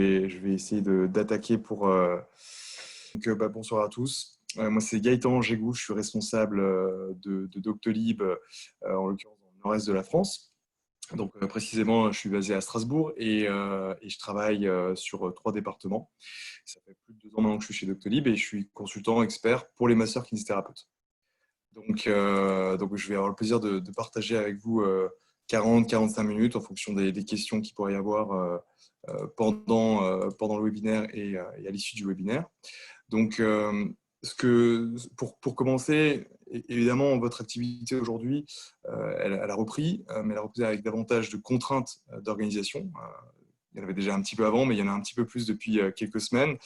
Je vais essayer d'attaquer pour... bonsoir à tous. Moi, c'est Gaëtan Gégou, je suis responsable de Doctolib, en l'occurrence dans le nord-est de la France. Donc, précisément, je suis basé à Strasbourg et je travaille sur 3 départements. Ça fait plus de 2 ans maintenant que je suis chez Doctolib et je suis consultant expert pour les masseurs kinésithérapeutes. Donc, je vais avoir le plaisir de partager avec vous 40-45 minutes en fonction des questions qu'il pourrait y avoir pendant le webinaire et à l'issue du webinaire. Donc, pour commencer, évidemment, votre activité aujourd'hui, elle a repris, mais elle a repris avec davantage de contraintes d'organisation. Il y en avait déjà un petit peu avant, mais il y en a un petit peu plus depuis quelques semaines.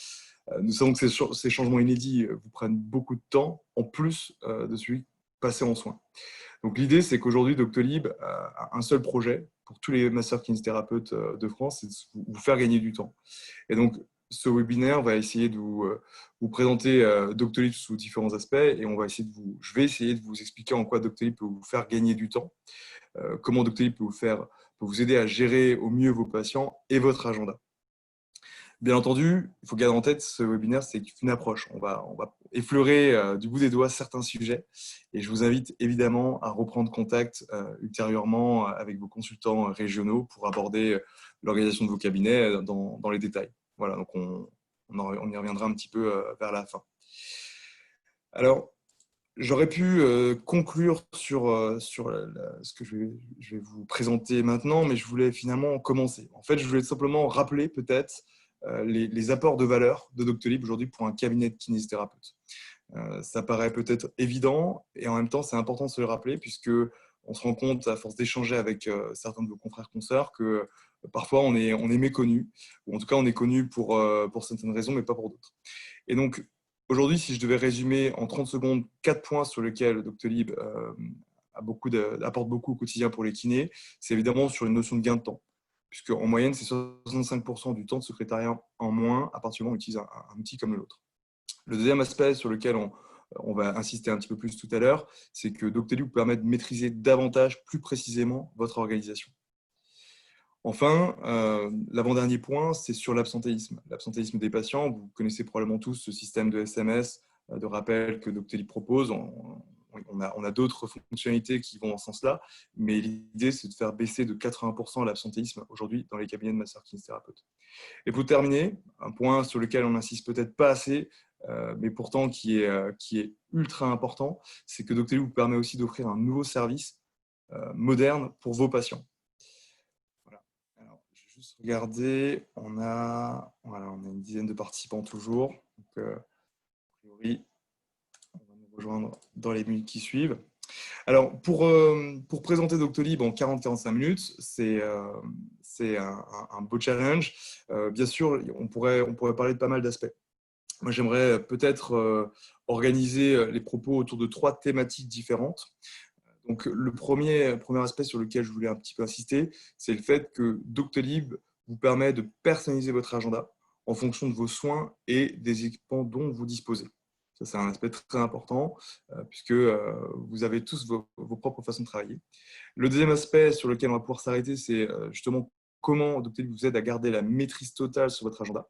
Nous savons que ces changements inédits vous prennent beaucoup de temps, en plus de celui passé en soins. Donc, l'idée, c'est qu'aujourd'hui, Doctolib a un seul projet pour tous les masseurs kinésithérapeutes de France, c'est de vous faire gagner du temps. Et donc, ce webinaire va essayer de vous présenter Doctolib sous différents aspects et je vais essayer de vous expliquer en quoi Doctolib peut vous faire gagner du temps, comment Doctolib peut vous aider à gérer au mieux vos patients et votre agenda. Bien entendu, il faut garder en tête ce webinaire, c'est une approche. On va effleurer du bout des doigts certains sujets et je vous invite évidemment à reprendre contact ultérieurement avec vos consultants régionaux pour aborder l'organisation de vos cabinets dans les détails. Voilà, donc on y reviendra un petit peu vers la fin. Alors, j'aurais pu conclure sur ce que je vais vous présenter maintenant, mais je voulais finalement commencer. En fait, je voulais simplement rappeler peut-être les apports de valeur de Doctolib aujourd'hui pour un cabinet de kinésithérapeute. Ça paraît peut-être évident et en même temps, c'est important de se le rappeler puisque on se rend compte à force d'échanger avec certains de vos confrères consoeurs que parfois on est méconnu, ou en tout cas on est connu pour certaines raisons, mais pas pour d'autres. Et donc, aujourd'hui, si je devais résumer en 30 secondes 4 points sur lesquels Doctolib apporte beaucoup au quotidien pour les kinés, c'est évidemment sur une notion de gain de temps. Puisque en moyenne, c'est 65% du temps de secrétariat en moins à partir du moment où on utilise un outil comme le nôtre. Le deuxième aspect sur lequel on va insister un petit peu plus tout à l'heure, c'est que Doctolib vous permet de maîtriser davantage, plus précisément, votre organisation. Enfin, l'avant-dernier point, c'est sur l'absentéisme. L'absentéisme des patients, vous connaissez probablement tous ce système de SMS, de rappel que Doctolib propose. On a d'autres fonctionnalités qui vont dans ce sens-là, mais l'idée, c'est de faire baisser de 80% l'absentéisme aujourd'hui dans les cabinets de masseurs kinésithérapeutes. Et pour terminer, un point sur lequel on n'insiste peut-être pas assez, mais pourtant qui est ultra important, c'est que Doctolib vous permet aussi d'offrir un nouveau service moderne pour vos patients. Voilà. Alors, je vais juste regarder. On a une dizaine de participants toujours. Donc, a priori, on va nous rejoindre dans les minutes qui suivent. Alors, pour présenter Doctolib en 40-45 minutes, c'est un beau challenge. Bien sûr, on pourrait parler de pas mal d'aspects. Moi, j'aimerais peut-être organiser les propos autour de 3 thématiques différentes. Donc, le premier aspect sur lequel je voulais un petit peu insister, c'est le fait que Doctolib vous permet de personnaliser votre agenda en fonction de vos soins et des équipements dont vous disposez. Ça, c'est un aspect très important puisque vous avez tous vos propres façons de travailler. Le deuxième aspect sur lequel on va pouvoir s'arrêter, c'est justement comment Doctolib vous aide à garder la maîtrise totale sur votre agenda.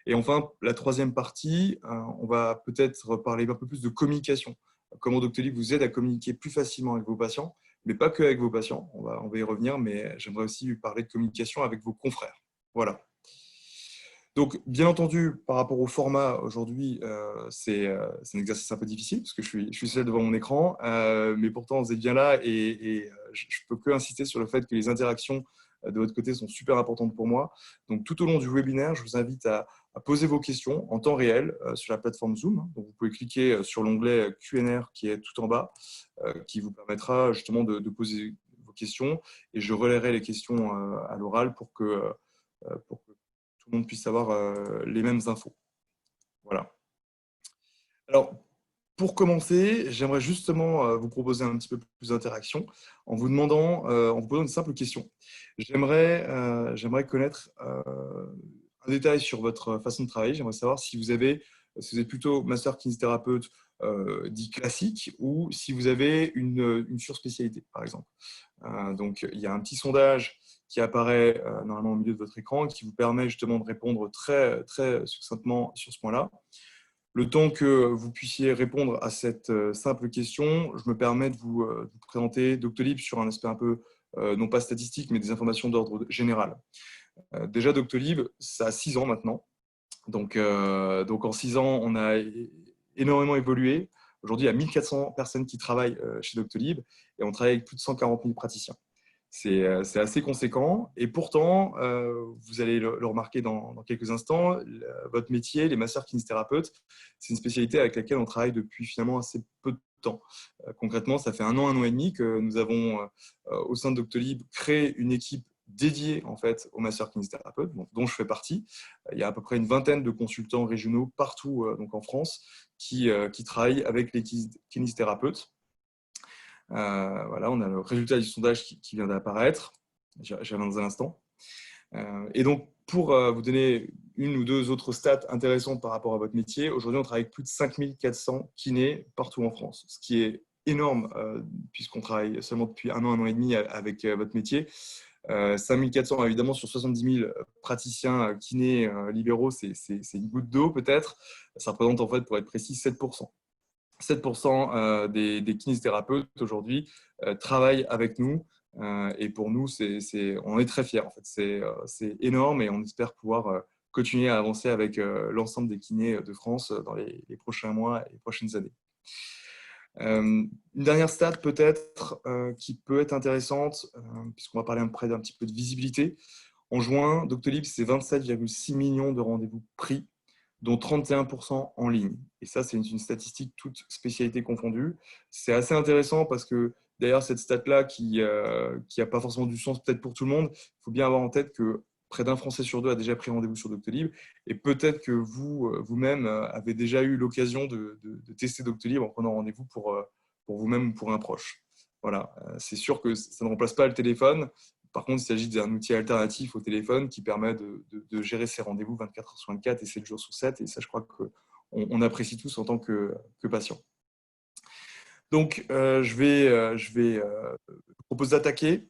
Et enfin, la troisième partie, on va peut-être parler un peu plus de communication. Comment Doctolib vous aide à communiquer plus facilement avec vos patients, mais pas que avec vos patients. On va y revenir, mais j'aimerais aussi parler de communication avec vos confrères. Voilà. Donc, bien entendu, par rapport au format aujourd'hui, c'est un exercice un peu difficile parce que je suis seul devant mon écran, mais pourtant, vous êtes bien là et je ne peux que insister sur le fait que les interactions de votre côté sont super importantes pour moi. Donc, tout au long du webinaire, je vous invite à poser vos questions en temps réel sur la plateforme Zoom. Donc, vous pouvez cliquer sur l'onglet Q&A qui est tout en bas, qui vous permettra justement de poser vos questions et je relayerai les questions à l'oral pour que tout le monde puisse avoir les mêmes infos. Voilà. Alors, pour commencer, j'aimerais justement vous proposer un petit peu plus d'interaction en vous posant une simple question. J'aimerais connaître un détail sur votre façon de travailler. J'aimerais savoir si vous êtes plutôt masseur kinésithérapeute dit classique ou si vous avez une surspécialité, par exemple. Donc, il y a un petit sondage qui apparaît normalement au milieu de votre écran, qui vous permet justement de répondre très, très succinctement sur ce point-là. Le temps que vous puissiez répondre à cette simple question, je me permets de vous présenter Doctolib sur un aspect un peu, non pas statistique, mais des informations d'ordre général. Déjà, Doctolib, ça a 6 ans maintenant. Donc en 6 ans, on a énormément évolué. Aujourd'hui, il y a 1400 personnes qui travaillent chez Doctolib et on travaille avec plus de 140 000 praticiens. C'est assez conséquent et pourtant, vous allez le remarquer dans quelques instants, votre métier, les masseurs kinésithérapeutes, c'est une spécialité avec laquelle on travaille depuis finalement assez peu de temps. Concrètement, ça fait un an et demi que nous avons, au sein de Doctolib, créé une équipe dédiée en fait, aux masseurs kinésithérapeutes, dont je fais partie. Il y a à peu près une vingtaine de consultants régionaux partout donc en France qui travaillent avec les kinésithérapeutes. Voilà, on a le résultat du sondage qui vient d'apparaître. J'y reviens dans un instant. Et donc, pour vous donner une ou deux autres stats intéressantes par rapport à votre métier, aujourd'hui, on travaille avec plus de 5400 kinés partout en France, ce qui est énorme puisqu'on travaille seulement depuis un an et demi avec votre métier. 5400 évidemment sur 70 000 praticiens kinés libéraux, c'est une goutte d'eau peut-être. Ça représente en fait, pour être précis, 7%. 7% des kinésithérapeutes aujourd'hui travaillent avec nous et pour nous, on est très fiers. En fait. C'est énorme et on espère pouvoir continuer à avancer avec l'ensemble des kinés de France dans les prochains mois et les prochaines années. Une dernière stat peut-être qui peut être intéressante puisqu'on va parler un petit peu de visibilité. En juin, Doctolib, c'est 27,6 millions de rendez-vous pris, dont 31% en ligne. Et ça, c'est une statistique toute spécialité confondue. C'est assez intéressant parce que derrière cette stat-là, qui n'a pas forcément du sens peut-être pour tout le monde, il faut bien avoir en tête que près d'un Français sur deux a déjà pris rendez-vous sur Doctolib. Et peut-être que vous-même avez déjà eu l'occasion de tester Doctolib en prenant rendez-vous pour vous-même ou pour un proche. Voilà, c'est sûr que ça ne remplace pas le téléphone. Par contre, il s'agit d'un outil alternatif au téléphone qui permet de gérer ses rendez-vous 24 heures sur 24 et 7 jours sur 7. Et ça, je crois qu'on apprécie tous en tant que patient. Donc, je propose d'attaquer,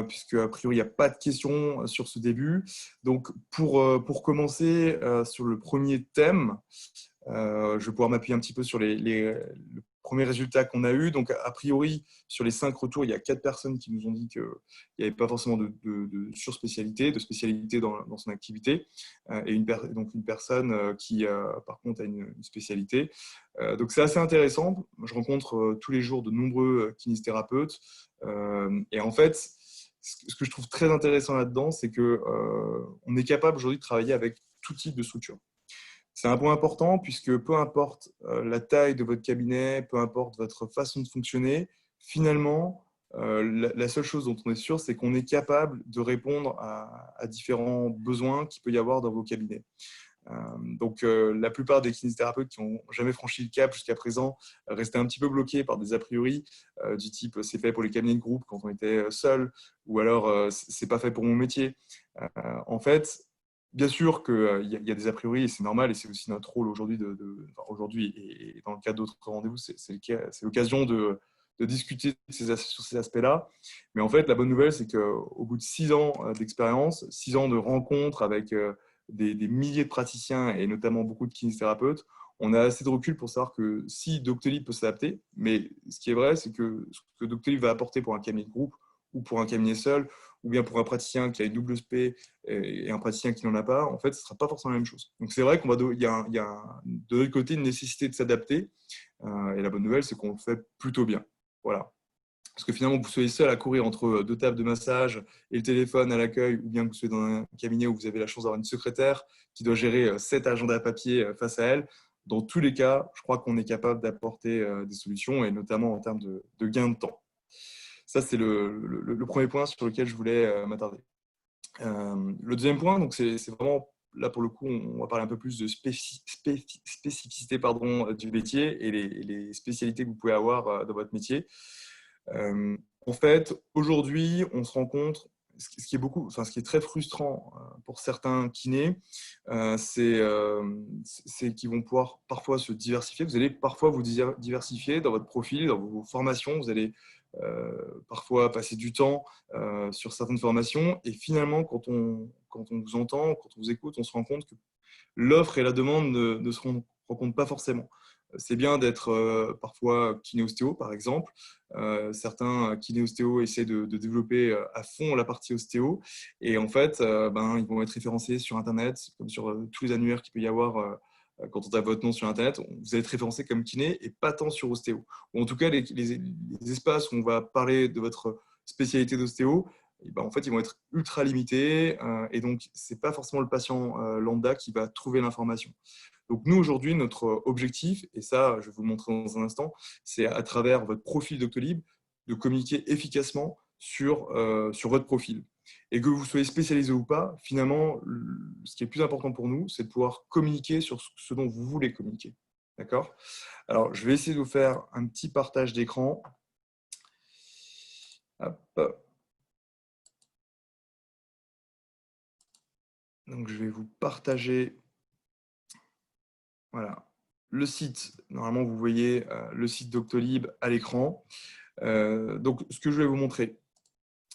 puisque a priori, il n'y a pas de questions sur ce début. Donc, pour commencer sur le premier thème, je vais pouvoir m'appuyer un petit peu sur le premier résultat qu'on a eu. Donc, a priori, sur les 5 retours, il y a 4 personnes qui nous ont dit qu'il n'y avait pas forcément de surspécialité, de spécialité dans son activité, et donc une personne qui, par contre, a une spécialité. Donc, c'est assez intéressant. Je rencontre tous les jours de nombreux kinésithérapeutes. Et en fait, ce que je trouve très intéressant là-dedans, c'est qu'on est capable aujourd'hui de travailler avec tout type de structure. C'est un point important puisque peu importe la taille de votre cabinet, peu importe votre façon de fonctionner, finalement, la seule chose dont on est sûr, c'est qu'on est capable de répondre à différents besoins qu'il peut y avoir dans vos cabinets. Donc, la plupart des kinésithérapeutes qui n'ont jamais franchi le cap jusqu'à présent restaient un petit peu bloqués par des a priori du type c'est fait pour les cabinets de groupe quand on était seul ou alors c'est pas fait pour mon métier. En fait, bien sûr qu'il y a des a priori et c'est normal et c'est aussi notre rôle aujourd'hui aujourd'hui et dans le cadre d'autres rendez-vous, c'est l'occasion de discuter sur ces aspects-là. Mais en fait, la bonne nouvelle, c'est qu'au bout de 6 ans d'expérience, 6 ans de rencontres avec des milliers de praticiens et notamment beaucoup de kinésithérapeutes, on a assez de recul pour savoir que si Doctolib peut s'adapter, mais ce qui est vrai, c'est que ce que Doctolib va apporter pour un cabinet de groupe ou pour un cabinet seul, ou bien pour un praticien qui a une double spé et un praticien qui n'en a pas, en fait, ce ne sera pas forcément la même chose. Donc, c'est vrai qu'il y a de l'autre côté une nécessité de s'adapter. Et la bonne nouvelle, c'est qu'on le fait plutôt bien. Voilà. Parce que finalement, que vous soyez seul à courir entre 2 tables de massage et le téléphone à l'accueil, ou bien que vous soyez dans un cabinet où vous avez la chance d'avoir une secrétaire qui doit gérer 7 agendas papier face à elle, dans tous les cas, je crois qu'on est capable d'apporter des solutions, et notamment en termes de gain de temps. Ça, c'est le premier point sur lequel je voulais m'attarder. Le deuxième point, donc c'est vraiment, là pour le coup, on va parler un peu plus de spécificité du métier et les spécialités que vous pouvez avoir dans votre métier. En fait, aujourd'hui, on se rend compte, ce qui est très frustrant pour certains kinés, c'est qu'ils vont pouvoir parfois se diversifier. Vous allez parfois vous diversifier dans votre profil, dans vos formations. Vous allez parfois passer du temps sur certaines formations. Et finalement, quand on vous entend, quand on vous écoute, on se rend compte que l'offre et la demande ne se rencontrent pas forcément. C'est bien d'être parfois kiné-ostéo, par exemple. Certains kiné-ostéo essaient de développer à fond la partie ostéo. Et en fait, ils vont être référencés sur Internet, comme sur tous les annuaires qu'il peut y avoir quand on tape votre nom sur Internet. Vous allez être référencé comme kiné et pas tant sur ostéo. Ou en tout cas, les espaces où on va parler de votre spécialité d'ostéo, en fait, ils vont être ultra limités et donc, ce n'est pas forcément le patient lambda qui va trouver l'information. Donc, nous, aujourd'hui, notre objectif, et ça, je vais vous le montrer dans un instant, c'est à travers votre profil Doctolib, de communiquer efficacement sur votre profil. Et que vous soyez spécialisé ou pas, finalement, ce qui est le plus important pour nous, c'est de pouvoir communiquer sur ce dont vous voulez communiquer. D'accord? Alors, je vais essayer de vous faire un petit partage d'écran. Hop. Donc, je vais vous partager voilà, le site. Normalement, vous voyez le site Doctolib à l'écran. Donc, ce que je vais vous montrer,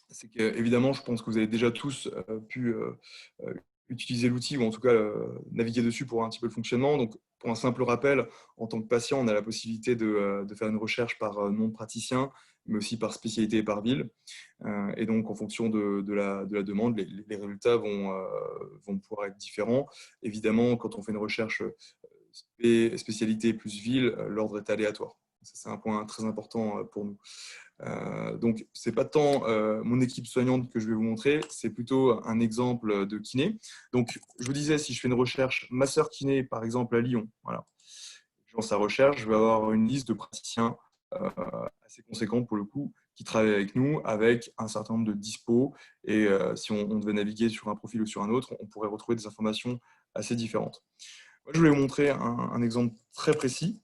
c'est qu'évidemment, je pense que vous avez déjà tous pu utiliser l'outil ou en tout cas naviguer dessus pour voir un petit peu le fonctionnement. Donc, pour un simple rappel, en tant que patient, on a la possibilité de faire une recherche par nom de praticien, mais aussi par spécialité et par ville. Et donc, en fonction de la demande, les résultats vont pouvoir être différents. Évidemment, quand on fait une recherche spécialité plus ville, l'ordre est aléatoire. C'est un point très important pour nous. Donc, ce n'est pas tant mon équipe soignante que je vais vous montrer, c'est plutôt un exemple de kiné. Donc, je vous disais, si je fais une recherche masseur kiné, par exemple à Lyon, voilà, je lance la recherche, je vais avoir une liste de praticiens assez conséquente pour le coup, qui travaillent avec nous, avec un certain nombre de dispos. Et si on devait naviguer sur un profil ou sur un autre, on pourrait retrouver des informations assez différentes. Moi, je voulais vous montrer un exemple très précis.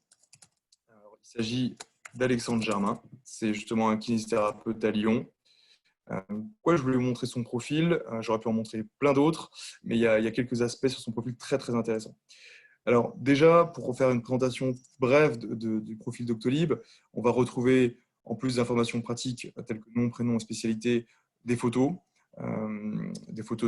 Alors, il s'agit d'Alexandre Germain. C'est justement un kinésithérapeute à Lyon. Pourquoi je voulais vous montrer son profil? J'aurais pu en montrer plein d'autres, mais il y a quelques aspects sur son profil très, très intéressants. Alors déjà, pour faire une présentation brève du profil Doctolib, on va retrouver, en plus d'informations pratiques telles que nom, prénom et spécialité, des photos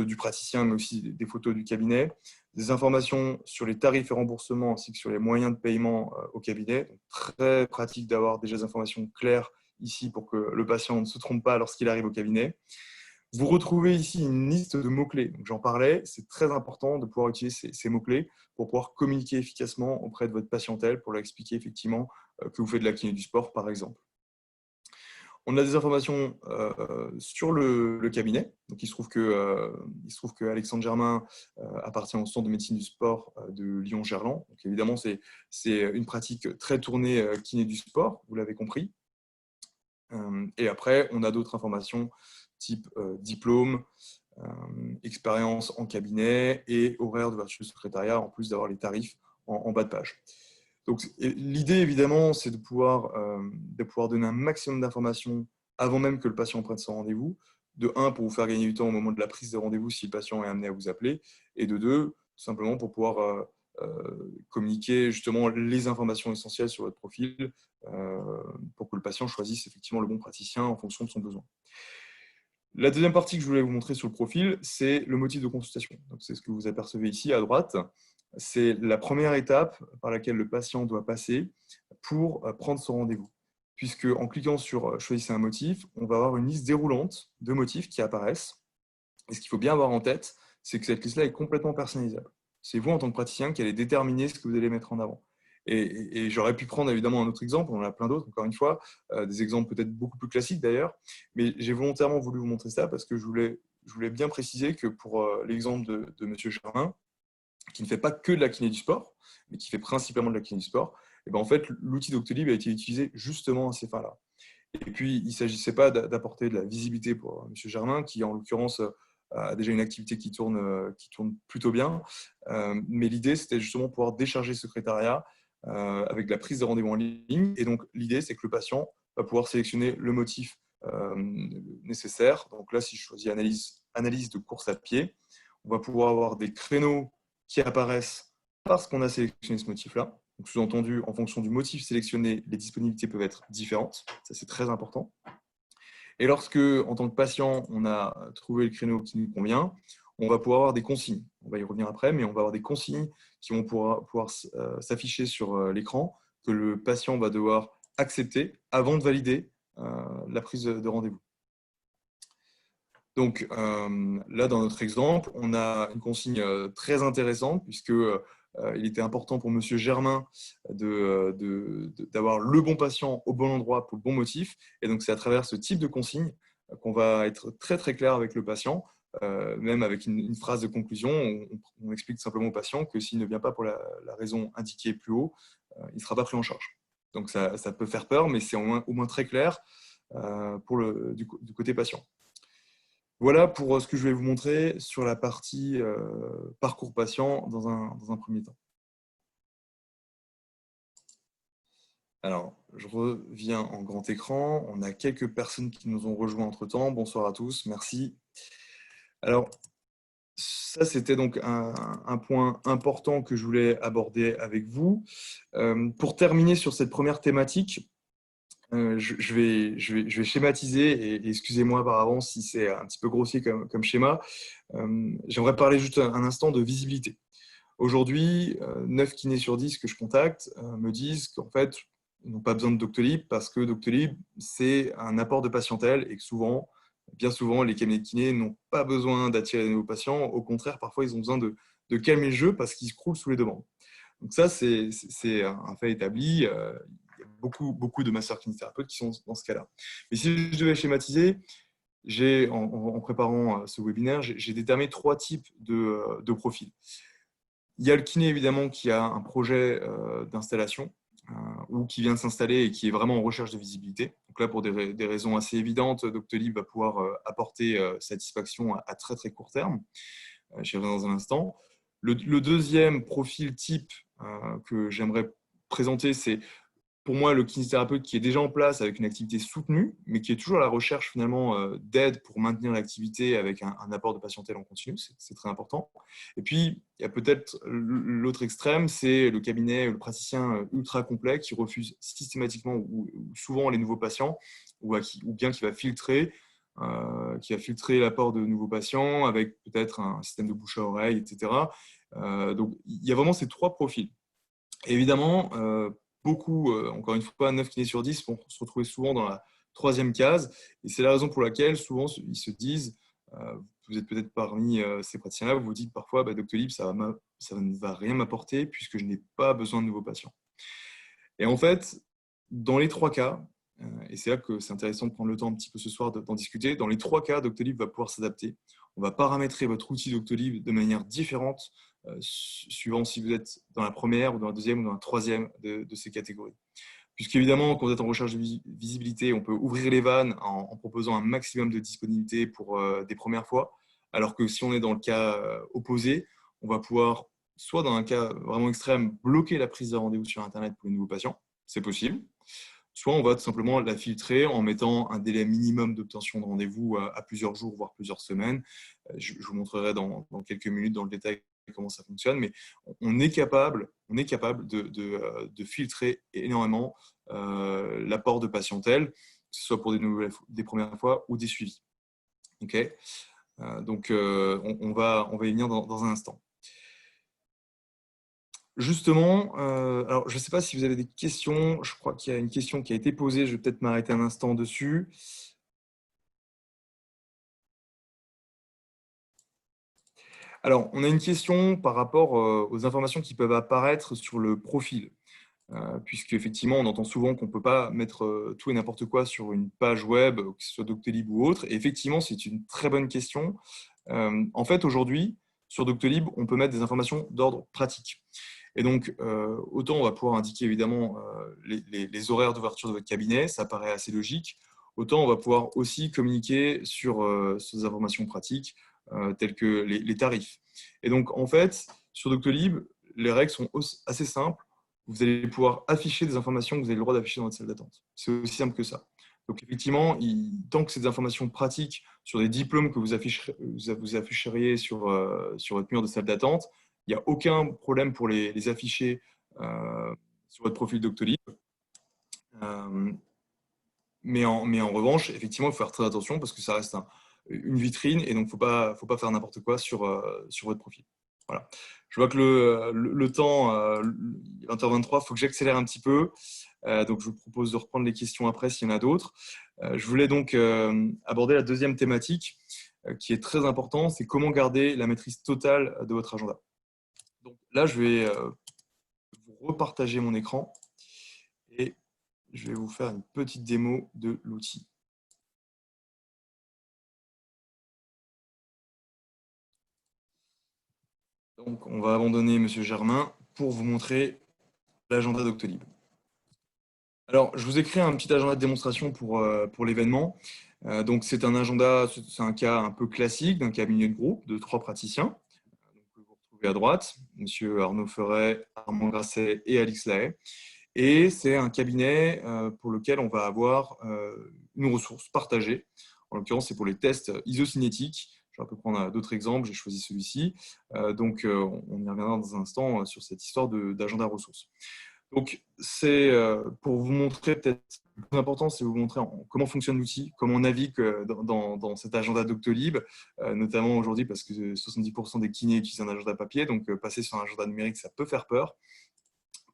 du praticien, mais aussi des photos du cabinet, des informations sur les tarifs et remboursements ainsi que sur les moyens de paiement au cabinet. Donc, très pratique d'avoir déjà des informations claires ici pour que le patient ne se trompe pas lorsqu'il arrive au cabinet. Vous retrouvez ici une liste de mots-clés. J'en parlais, c'est très important de pouvoir utiliser ces mots-clés pour pouvoir communiquer efficacement auprès de votre patientèle, pour leur expliquer effectivement que vous faites de la kiné du sport, par exemple. On a des informations sur le cabinet. Donc, il se trouve que Alexandre Germain appartient au centre de médecine du sport de Lyon-Gerland. Donc, évidemment, c'est une pratique très tournée kiné du sport, vous l'avez compris. Et après, on a d'autres informations type diplôme, expérience en cabinet et horaire de virtuel secrétariat, en plus d'avoir les tarifs en bas de page. Donc, l'idée, évidemment, c'est de pouvoir donner un maximum d'informations avant même que le patient prenne son rendez-vous. De un, pour vous faire gagner du temps au moment de la prise de rendez-vous si le patient est amené à vous appeler. Et de deux, tout simplement pour pouvoir communiquer justement les informations essentielles sur votre profil pour que le patient choisisse effectivement le bon praticien en fonction de son besoin. La deuxième partie que je voulais vous montrer sur le profil, c'est le motif de consultation. C'est ce que vous apercevez ici à droite. C'est la première étape par laquelle le patient doit passer pour prendre son rendez-vous. Puisque en cliquant sur « Choisissez un motif », on va avoir une liste déroulante de motifs qui apparaissent. Et ce qu'il faut bien avoir en tête, c'est que cette liste-là est complètement personnalisable. C'est vous, en tant que praticien, qui allez déterminer ce que vous allez mettre en avant. Et j'aurais pu prendre évidemment un autre exemple, on en a plein d'autres, encore une fois, des exemples peut-être beaucoup plus classiques d'ailleurs, mais j'ai volontairement voulu vous montrer ça parce que je voulais bien préciser que pour l'exemple de M. Germain, qui ne fait pas que de la kiné du sport, mais qui fait principalement de la kiné du sport, et en fait, l'outil Doctolib a été utilisé justement à ces fins-là. Et puis, il ne s'agissait pas d'apporter de la visibilité pour M. Germain, qui en l'occurrence a déjà une activité qui tourne plutôt bien. Mais l'idée, c'était justement pouvoir décharger ce secrétariat avec la prise de rendez-vous en ligne. Et donc, l'idée, c'est que le patient va pouvoir sélectionner le motif nécessaire. Donc là, si je choisis analyse de course à pied, on va pouvoir avoir des créneaux qui apparaissent parce qu'on a sélectionné ce motif-là. Donc, sous-entendu, en fonction du motif sélectionné, les disponibilités peuvent être différentes. Ça, c'est très important. Et lorsque, en tant que patient, on a trouvé le créneau qui nous convient, on va pouvoir avoir des consignes. On va y revenir après, mais on va avoir des consignes qui vont pouvoir s'afficher sur l'écran que le patient va devoir accepter avant de valider la prise de rendez-vous. Donc là, dans notre exemple, on a une consigne très intéressante puisque il était important pour Monsieur Germain d'avoir le bon patient au bon endroit pour le bon motif. Et donc, c'est à travers ce type de consigne qu'on va être très, très clair avec le patient, même avec une phrase de conclusion. On explique simplement au patient que s'il ne vient pas pour la raison indiquée plus haut, il ne sera pas pris en charge. Donc, ça peut faire peur, mais c'est au moins très clair du côté patient. Voilà pour ce que je vais vous montrer sur la partie parcours patient dans un premier temps. Alors, je reviens en grand écran. On a quelques personnes qui nous ont rejoints entre-temps. Bonsoir à tous, merci. Alors, ça, c'était donc un point important que je voulais aborder avec vous. Pour terminer sur cette première thématique, je vais schématiser et excusez-moi par avance si c'est un petit peu grossier comme schéma. J'aimerais parler juste un instant de visibilité. Aujourd'hui, 9 kinés sur 10 que je contacte me disent qu'en fait, ils n'ont pas besoin de Doctolib parce que Doctolib, c'est un apport de patientèle et que souvent, bien souvent, les cabinets de kinés n'ont pas besoin d'attirer de nouveaux patients. Au contraire, parfois, ils ont besoin de calmer le jeu parce qu'ils se croulent sous les demandes. Donc ça, c'est un fait établi. Il y a beaucoup de masseurs kinésithérapeutes qui sont dans ce cas-là. Mais si je devais schématiser, en préparant ce webinaire, j'ai déterminé 3 types de profils. Il y a le kiné, évidemment, qui a un projet d'installation ou qui vient de s'installer et qui est vraiment en recherche de visibilité. Donc là, pour des raisons assez évidentes, Doctolib va pouvoir apporter satisfaction à très, très court terme. J'y reviens dans un instant. Le deuxième profil type que j'aimerais présenter, c'est pour moi le kinésithérapeute qui est déjà en place avec une activité soutenue, mais qui est toujours à la recherche finalement d'aide pour maintenir l'activité avec un apport de patientèle en continu. C'est très important. Et puis, il y a peut-être l'autre extrême, c'est le cabinet, le praticien ultra complet qui refuse systématiquement ou souvent les nouveaux patients ou bien qui va filtrer l'apport de nouveaux patients avec peut-être un système de bouche à oreille, etc. Donc, il y a vraiment ces 3 profils. Et évidemment, beaucoup, encore une fois, 9 kinés sur 10 vont se retrouver souvent dans la 3e case. Et c'est la raison pour laquelle, souvent, ils se disent, vous êtes peut-être parmi ces praticiens-là, vous vous dites parfois, Doctolib, ça ne va rien m'apporter puisque je n'ai pas besoin de nouveaux patients. Et en fait, dans les 3 cas, et c'est là que c'est intéressant de prendre le temps un petit peu ce soir d'en discuter, dans les 3 cas, Doctolib va pouvoir s'adapter. On va paramétrer votre outil Doctolib de manière différente suivant si vous êtes dans la première ou dans la deuxième ou dans la troisième de ces catégories. Puisqu'évidemment, quand vous êtes en recherche de visibilité, on peut ouvrir les vannes en proposant un maximum de disponibilité pour des premières fois, alors que si on est dans le cas opposé, on va pouvoir, soit dans un cas vraiment extrême, bloquer la prise de rendez-vous sur Internet pour les nouveaux patients, c'est possible, soit on va tout simplement la filtrer en mettant un délai minimum d'obtention de rendez-vous à plusieurs jours, voire plusieurs semaines. Je vous montrerai dans quelques minutes dans le détail comment ça fonctionne, mais on est capable de filtrer énormément l'apport de patientèle, que ce soit pour des premières fois ou des suivis. Okay, donc, on va y venir dans un instant. Justement, alors je ne sais pas si vous avez des questions. Je crois qu'il y a une question qui a été posée. Je vais peut-être m'arrêter un instant dessus. Alors, on a une question par rapport aux informations qui peuvent apparaître sur le profil. Puisqu'effectivement, on entend souvent qu'on ne peut pas mettre tout et n'importe quoi sur une page web, que ce soit Doctolib ou autre. Et effectivement, c'est une très bonne question. En fait, aujourd'hui, sur Doctolib, on peut mettre des informations d'ordre pratique. Et donc, autant on va pouvoir indiquer évidemment les horaires d'ouverture de votre cabinet, ça paraît assez logique. Autant on va pouvoir aussi communiquer sur ces informations pratiques telles que les tarifs. Et donc, en fait, sur Doctolib, les règles sont assez simples. Vous allez pouvoir afficher des informations que vous avez le droit d'afficher dans votre salle d'attente. C'est aussi simple que ça. Donc, effectivement, tant que c'est des informations pratiques sur des diplômes que vous afficheriez sur votre mur de salle d'attente, il n'y a aucun problème pour les afficher sur votre profil Doctolib. mais en revanche, effectivement, il faut faire très attention parce que ça reste une vitrine et donc il ne faut pas faire n'importe quoi sur votre profil. Voilà. Je vois que le temps, 20h23, il faut que j'accélère un petit peu. Donc, je vous propose de reprendre les questions après s'il y en a d'autres. Je voulais donc aborder la deuxième thématique qui est très importante, c'est comment garder la maîtrise totale de votre agenda. Donc là, je vais vous repartager mon écran et je vais vous faire une petite démo de l'outil. Donc, on va abandonner Monsieur Germain pour vous montrer l'agenda Doctolib. Alors, je vous ai créé un petit agenda de démonstration pour l'événement. Donc, c'est un agenda, c'est un cas un peu classique d'un cabinet de groupe de 3 praticiens. Donc, vous retrouvez à droite, Monsieur Arnaud Ferret, Armand Grasset et Alix Lahaye. Et c'est un cabinet pour lequel on va avoir une ressource partagée. En l'occurrence, c'est pour les tests isocinétiques. Je vais prendre d'autres exemples, j'ai choisi celui-ci. Donc, on y reviendra dans un instant sur cette histoire d'agenda ressources. Donc, c'est pour vous montrer, peut-être le plus important, c'est vous montrer comment fonctionne l'outil, comment on navigue dans cet agenda Doctolib, notamment aujourd'hui parce que 70% des kinés utilisent un agenda papier, donc passer sur un agenda numérique, ça peut faire peur.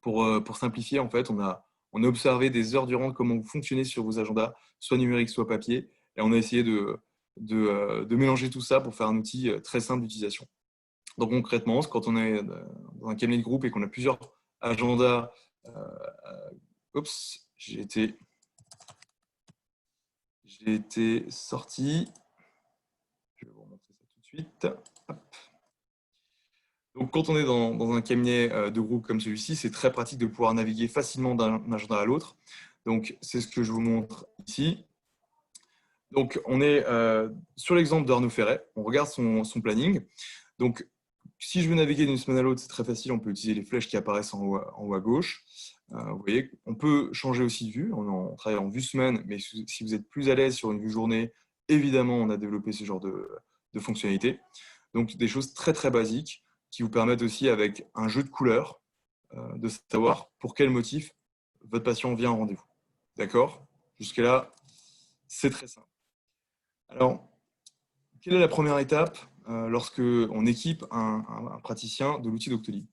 Pour simplifier, en fait, on a observé des heures durant comment vous fonctionnez sur vos agendas, soit numérique, soit papier, et on a essayé de mélanger tout ça pour faire un outil très simple d'utilisation. Donc concrètement, quand on est dans un cabinet de groupe et qu'on a plusieurs agendas, oups, j'ai été sorti. Je vais vous remontrer ça tout de suite. Hop. Donc, quand on est dans un cabinet de groupe comme celui-ci, c'est très pratique de pouvoir naviguer facilement d'un agenda à l'autre. Donc, c'est ce que je vous montre ici. Donc, on est sur l'exemple d'Arnaud Ferret. On regarde son planning. Donc, si je veux naviguer d'une semaine à l'autre, c'est très facile. On peut utiliser les flèches qui apparaissent en haut à gauche. Vous voyez, on peut changer aussi de vue. On travaille en vue semaine, mais si vous êtes plus à l'aise sur une vue journée, évidemment, on a développé ce genre de fonctionnalités. Donc, des choses très, très basiques qui vous permettent aussi, avec un jeu de couleurs, de savoir pour quel motif votre patient vient en rendez-vous. D'accord? Jusque-là, c'est très simple. Alors, quelle est la première étape lorsque on équipe un praticien de l'outil Doctolib?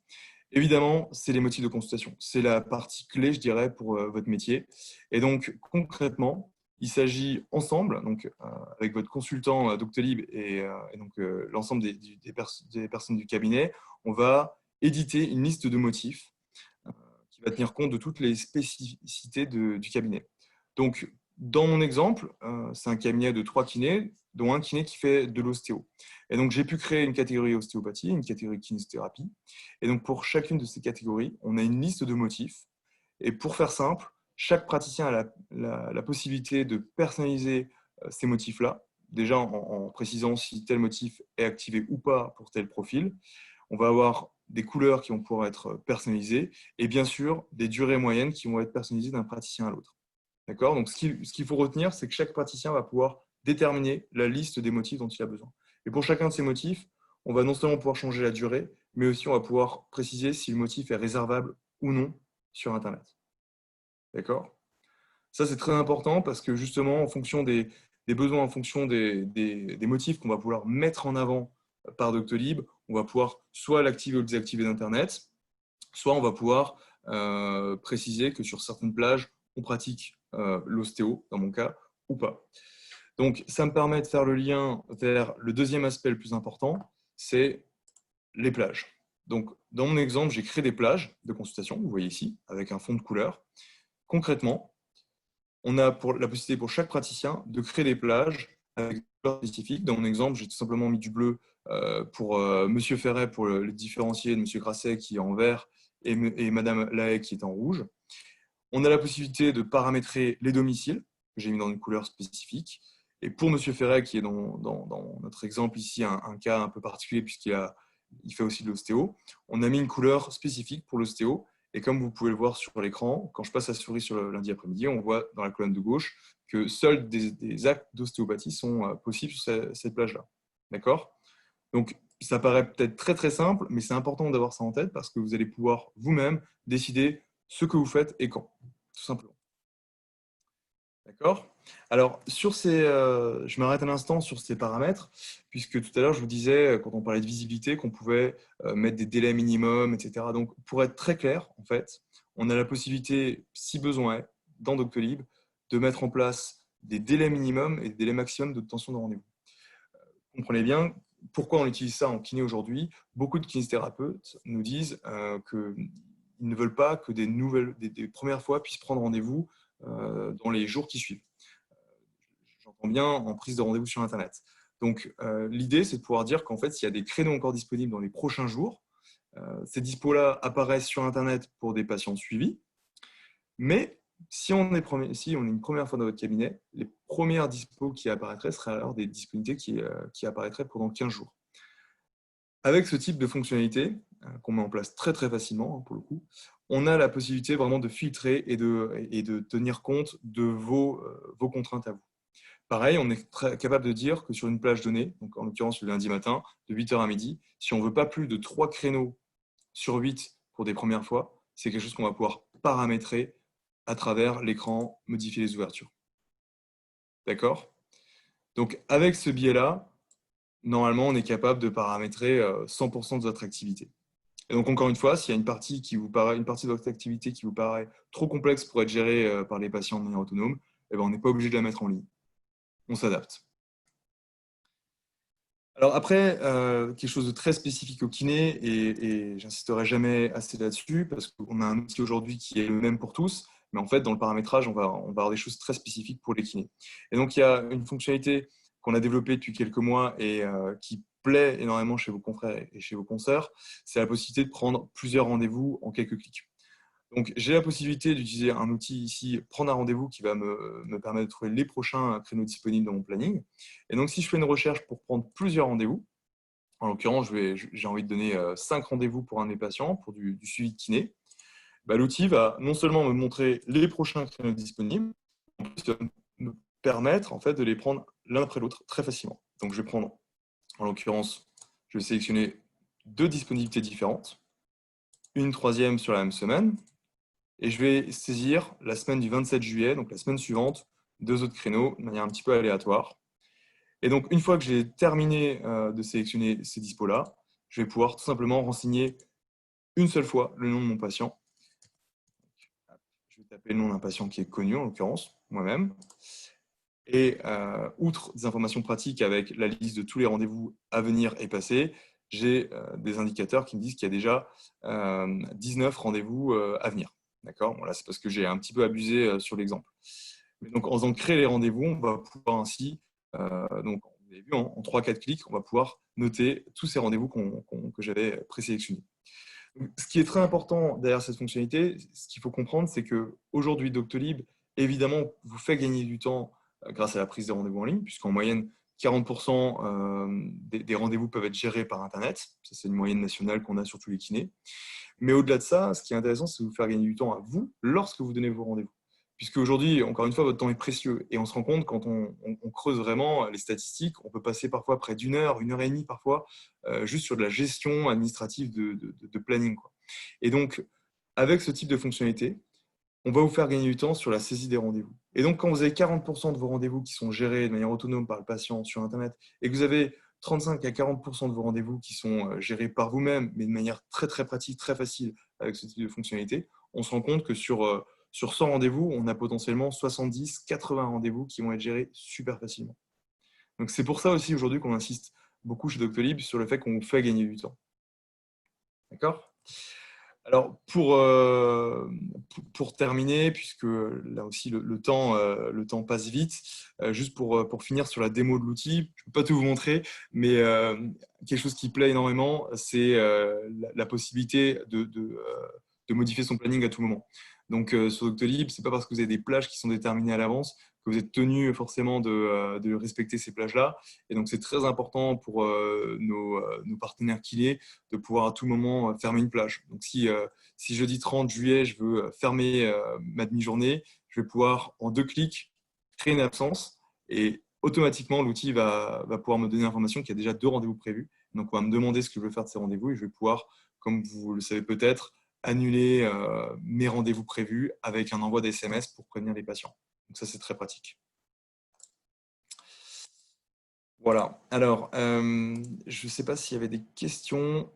Évidemment, c'est les motifs de consultation. C'est la partie clé, je dirais, pour votre métier. Et donc, concrètement, il s'agit ensemble, donc, avec votre consultant Doctolib et donc l'ensemble des personnes du cabinet, on va éditer une liste de motifs qui va tenir compte de toutes les spécificités du cabinet. Donc, dans mon exemple, c'est un cabinet de 3 kinés, dont un kiné qui fait de l'ostéo. Et donc, j'ai pu créer une catégorie ostéopathie, une catégorie kinésithérapie. Et donc, pour chacune de ces catégories, on a une liste de motifs. Et pour faire simple, chaque praticien a la possibilité de personnaliser ces motifs-là, déjà en précisant si tel motif est activé ou pas pour tel profil. On va avoir des couleurs qui vont pouvoir être personnalisées et bien sûr des durées moyennes qui vont être personnalisées d'un praticien à l'autre. D'accord? Donc, ce qu'il faut retenir, c'est que chaque praticien va pouvoir déterminer la liste des motifs dont il a besoin. Et pour chacun de ces motifs, on va non seulement pouvoir changer la durée, mais aussi on va pouvoir préciser si le motif est réservable ou non sur Internet. D'accord? Ça, c'est très important parce que justement, en fonction des besoins, en fonction des motifs qu'on va pouvoir mettre en avant par Doctolib, on va pouvoir soit l'activer ou le désactiver d'Internet, soit on va pouvoir préciser que sur certaines plages, on pratique l'ostéo, dans mon cas, ou pas. Donc, ça me permet de faire le lien vers le deuxième aspect le plus important, c'est les plages. Donc, dans mon exemple, j'ai créé des plages de consultation, vous voyez ici, avec un fond de couleur. Concrètement, on a la possibilité pour chaque praticien de créer des plages avec des couleurs spécifiques. Dans mon exemple, j'ai tout simplement mis du bleu pour Monsieur Ferret pour le différencier de Monsieur Grasset qui est en vert et Madame Lahaye qui est en rouge. On a la possibilité de paramétrer les domiciles, que j'ai mis dans une couleur spécifique. Et pour Monsieur Ferret, qui est dans notre exemple ici, un cas un peu particulier puisqu'il fait aussi de l'ostéo, on a mis une couleur spécifique pour l'ostéo. Et comme vous pouvez le voir sur l'écran, quand je passe la souris sur le lundi après-midi, on voit dans la colonne de gauche que seuls des actes d'ostéopathie sont possibles sur cette plage-là. D'accord? Donc, ça paraît peut-être très très simple, mais c'est important d'avoir ça en tête parce que vous allez pouvoir vous-même décider ce que vous faites et quand, tout simplement. D'accord? Alors, je m'arrête un instant sur ces paramètres, puisque tout à l'heure, je vous disais, quand on parlait de visibilité, qu'on pouvait mettre des délais minimums, etc. Donc, pour être très clair, en fait, on a la possibilité, si besoin est, dans Doctolib, de mettre en place des délais minimums et des délais maximums d'obtention de rendez-vous. Comprenez bien pourquoi on utilise ça en kiné aujourd'hui. Beaucoup de kinésithérapeutes nous disent qu'ils ne veulent pas que des premières fois puissent prendre rendez-vous dans les jours qui suivent. J'entends bien en prise de rendez-vous sur Internet. Donc, l'idée, c'est de pouvoir dire qu'en fait, s'il y a des créneaux encore disponibles dans les prochains jours, ces dispos-là apparaissent sur Internet pour des patients suivis. Mais si on est une première fois dans votre cabinet, les premières dispos qui apparaîtraient seraient alors des disponibilités qui apparaîtraient pendant 15 jours. Avec ce type de fonctionnalité, qu'on met en place très très facilement, pour le coup, on a la possibilité vraiment de filtrer et de tenir compte de vos contraintes à vous. Pareil, on est capable de dire que sur une plage donnée, donc en l'occurrence le lundi matin, de 8h à midi, si on ne veut pas plus de 3 créneaux sur 8 pour des premières fois, c'est quelque chose qu'on va pouvoir paramétrer à travers l'écran, modifier les ouvertures. D'accord? Donc avec ce biais-là, normalement, on est capable de paramétrer 100% de votre activité. Et donc encore une fois, s'il y a une partie de votre activité qui vous paraît trop complexe pour être gérée par les patients de manière autonome, eh ben, on n'est pas obligé de la mettre en ligne. On s'adapte. Alors après, quelque chose de très spécifique au kiné, et j'insisterai jamais assez là-dessus, parce qu'on a un outil aujourd'hui qui est le même pour tous, mais en fait, dans le paramétrage, on va avoir des choses très spécifiques pour les kinés. Et donc, il y a une fonctionnalité qu'on a développée depuis quelques mois et qui plaît énormément chez vos confrères et chez vos consoeurs, c'est la possibilité de prendre plusieurs rendez-vous en quelques clics. Donc, j'ai la possibilité d'utiliser un outil ici, prendre un rendez-vous, qui va me permettre de trouver les prochains créneaux disponibles dans mon planning. Et donc, si je fais une recherche pour prendre plusieurs rendez-vous, en l'occurrence, j'ai envie de donner 5 rendez-vous pour un de mes patients, pour du suivi de kiné, bah, l'outil va non seulement me montrer les prochains créneaux disponibles, en plus, il va me permettre en fait, de les prendre l'un après l'autre très facilement. Donc, je vais prendre, en l'occurrence, je vais sélectionner 2 disponibilités différentes, une troisième sur la même semaine, et je vais saisir la semaine du 27 juillet, donc la semaine suivante, 2 autres créneaux de manière un petit peu aléatoire. Et donc, une fois que j'ai terminé de sélectionner ces dispos-là, je vais pouvoir tout simplement renseigner une seule fois le nom de mon patient. Je vais taper le nom d'un patient qui est connu, en l'occurrence, moi-même. Et outre des informations pratiques avec la liste de tous les rendez-vous à venir et passés, j'ai des indicateurs qui me disent qu'il y a déjà 19 rendez-vous à venir. D'accord ? Bon, là, c'est parce que j'ai un petit peu abusé sur l'exemple. Donc, en faisant créer les rendez-vous, on va pouvoir ainsi, donc, vous avez vu, en 3-4 clics, on va pouvoir noter tous ces rendez-vous que j'avais présélectionnés. Ce qui est très important derrière cette fonctionnalité, ce qu'il faut comprendre, c'est qu'aujourd'hui, Doctolib, évidemment, vous fait gagner du temps grâce à la prise de rendez-vous en ligne, puisqu'en moyenne, 40% des rendez-vous peuvent être gérés par Internet. Ça, c'est une moyenne nationale qu'on a sur tous les kinés. Mais au-delà de ça, ce qui est intéressant, c'est de vous faire gagner du temps à vous lorsque vous donnez vos rendez-vous. Puisque aujourd'hui, encore une fois, votre temps est précieux. Et on se rend compte, quand on creuse vraiment les statistiques, on peut passer parfois près d'une heure, 1h30 parfois, juste sur de la gestion administrative de planning, quoi. Et donc, avec ce type de fonctionnalité, on va vous faire gagner du temps sur la saisie des rendez-vous. Et donc, quand vous avez 40% de vos rendez-vous qui sont gérés de manière autonome par le patient sur Internet, et que vous avez 35 à 40% de vos rendez-vous qui sont gérés par vous-même, mais de manière très très pratique, très facile avec ce type de fonctionnalité, on se rend compte que sur 100 rendez-vous, on a potentiellement 70, 80 rendez-vous qui vont être gérés super facilement. Donc c'est pour ça aussi aujourd'hui qu'on insiste beaucoup chez Doctolib sur le fait qu'on vous fait gagner du temps. D'accord ? Alors, pour terminer, puisque là aussi le temps passe vite, juste pour finir sur la démo de l'outil, je ne peux pas tout vous montrer, mais quelque chose qui plaît énormément, c'est la possibilité de modifier son planning à tout moment. Donc, sur Doctolib, ce n'est pas parce que vous avez des plages qui sont déterminées à l'avance que vous êtes tenu forcément de respecter ces plages-là. Et donc, c'est très important pour nos partenaires kinés de pouvoir à tout moment fermer une plage. Donc, si jeudi 30 juillet, je veux fermer ma demi-journée, je vais pouvoir, en 2 clics, créer une absence et automatiquement, l'outil va pouvoir me donner l'information qu'il y a déjà 2 rendez-vous prévus. Donc, on va me demander ce que je veux faire de ces rendez-vous et je vais pouvoir, comme vous le savez peut-être, annuler mes rendez-vous prévus avec un envoi d'SMS pour prévenir les patients. Donc, ça, c'est très pratique. Voilà. Alors, je ne sais pas s'il y avait des questions.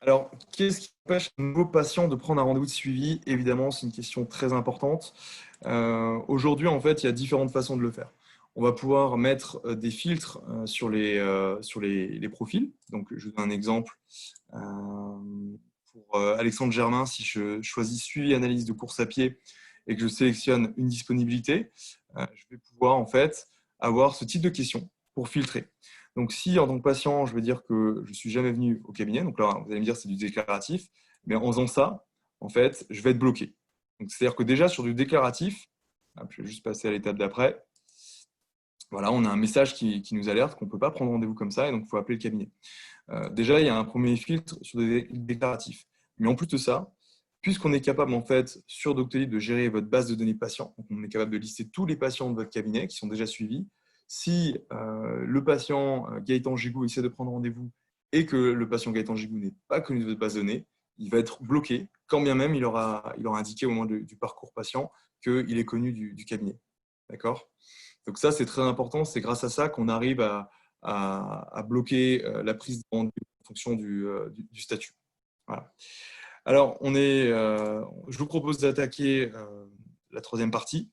Alors, qu'est-ce qui empêche un nouveau patient de prendre un rendez-vous de suivi? Évidemment, c'est une question très importante. Aujourd'hui, en fait, il y a différentes façons de le faire. On va pouvoir mettre des filtres sur les profils. Donc, je vous donne un exemple. Pour Alexandre Germain, si je choisis suivi analyse de course à pied et que je sélectionne une disponibilité, je vais pouvoir en fait avoir ce type de questions pour filtrer. Donc, si en tant que patient, je veux dire que je ne suis jamais venu au cabinet, donc là, vous allez me dire c'est du déclaratif, mais en faisant ça, en fait, je vais être bloqué. C'est-à-dire que déjà sur du déclaratif, je vais juste passer à l'étape d'après. Voilà, on a un message qui nous alerte qu'on ne peut pas prendre rendez-vous comme ça et donc il faut appeler le cabinet. Déjà, il y a un premier filtre sur des déclaratifs. Mais en plus de ça, puisqu'on est capable en fait sur Doctolib de gérer votre base de données patients, donc on est capable de lister tous les patients de votre cabinet qui sont déjà suivis. Si le patient Gaëtan Gigou essaie de prendre rendez-vous et que le patient Gaëtan Gigou n'est pas connu de votre base de données, il va être bloqué, quand bien même il aura indiqué au moment du parcours patient qu'il est connu du cabinet. D'accord? Donc ça, c'est très important. C'est grâce à ça qu'on arrive à bloquer la prise de rendez-vous en fonction du statut. Voilà. Alors, je vous propose d'attaquer la troisième partie.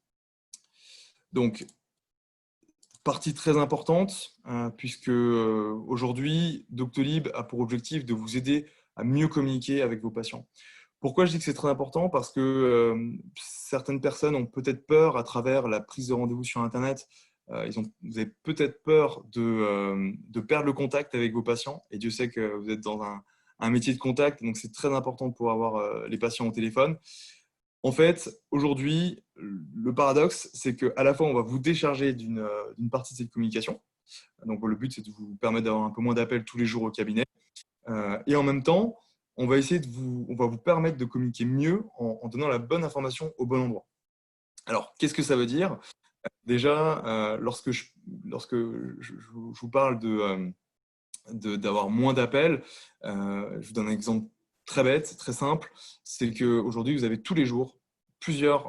Donc, partie très importante, puisque aujourd'hui, Doctolib a pour objectif de vous aider à mieux communiquer avec vos patients. Pourquoi je dis que c'est très important? Parce que certaines personnes ont peut-être peur à travers la prise de rendez-vous sur Internet. Vous avez peut-être peur de perdre le contact avec vos patients. Et Dieu sait que vous êtes dans un métier de contact, donc c'est très important de pouvoir avoir les patients au téléphone. En fait, aujourd'hui, le paradoxe, c'est qu'à la fois, on va vous décharger d'une partie de cette communication. Donc, le but, c'est de vous permettre d'avoir un peu moins d'appels tous les jours au cabinet. Et en même temps, on va vous permettre de communiquer mieux en donnant la bonne information au bon endroit. Alors, qu'est-ce que ça veut dire? Déjà, lorsque je vous parle d'avoir moins d'appels, je vous donne un exemple très bête, très simple, c'est qu'aujourd'hui, vous avez tous les jours plusieurs